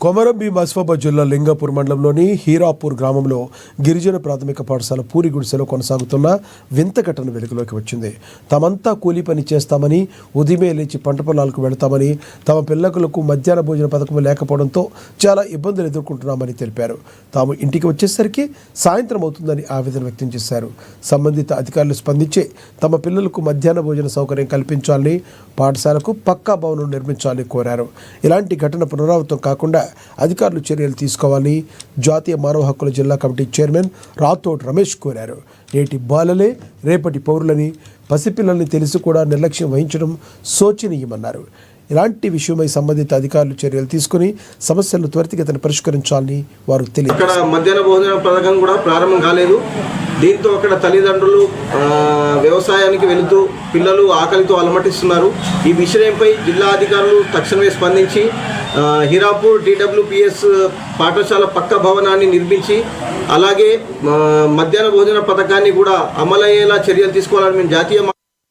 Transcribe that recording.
కొమరం భీం ఆసిఫాబాద్ జిల్లా లింగాపూర్ మండలంలోని హీరాపూర్ గ్రామంలో గిరిజన ప్రాథమిక పాఠశాల పూరి గుడిసెలో కొనసాగుతున్న వింత ఘటన వెలుగులోకి వచ్చింది. తమంతా కూలీ పని చేస్తామని, ఉదయమే లేచి పంట పొలాలకు వెళతామని, తమ పిల్లలకు మధ్యాహ్న భోజన పథకం లేకపోవడంతో చాలా ఇబ్బందులు ఎదుర్కొంటున్నామని తెలిపారు. తాము ఇంటికి వచ్చేసరికి సాయంత్రం అవుతుందని ఆవేదన వ్యక్తం చేశారు. సంబంధిత అధికారులు స్పందించి తమ పిల్లలకు మధ్యాహ్న భోజన సౌకర్యం కల్పించాలని, పాఠశాలకు పక్కా భవనం నిర్మించాలని కోరారు. ఇలాంటి ఘటన పునరావృతం కాకుండా అధికారులు చర్యలు తీసుకోవాలని జాతీయ మానవ హక్కుల జిల్లా కమిటీ చైర్మన్ రాథోడ్ రమేష్ కోరారు. నేటి బాలలే రేపటి పౌరులని, పసిపిల్లల్ని తెలిసి కూడా నిర్లక్ష్యం వహించడం శోచనీయమన్నారు. ఇలాంటి విషయమై సంబంధిత అధికారులు చర్యలు తీసుకుని సమస్యలను త్వరితగతిన పరిష్కరించాలని వారు తెలిపారు. అక్కడ మధ్యాహ్న భోజన పథకం కూడా ప్రారంభం కాలేదు. దీంతో అక్కడ తల్లిదండ్రులు వ్యవసాయానికి వెళుతూ పిల్లలు ఆకలితో అలమటిస్తున్నారు. ఈ విషయంపై జిల్లా అధికారులు తక్షణమే స్పందించి హీరాపూర్ DWPS పాఠశాల పక్క భవనాన్ని నిర్మించి అలాగే మధ్యాహ్న భోజన పథకాన్ని కూడా అమలయ్యేలా చర్యలు తీసుకోవాలని మేము జాతీయ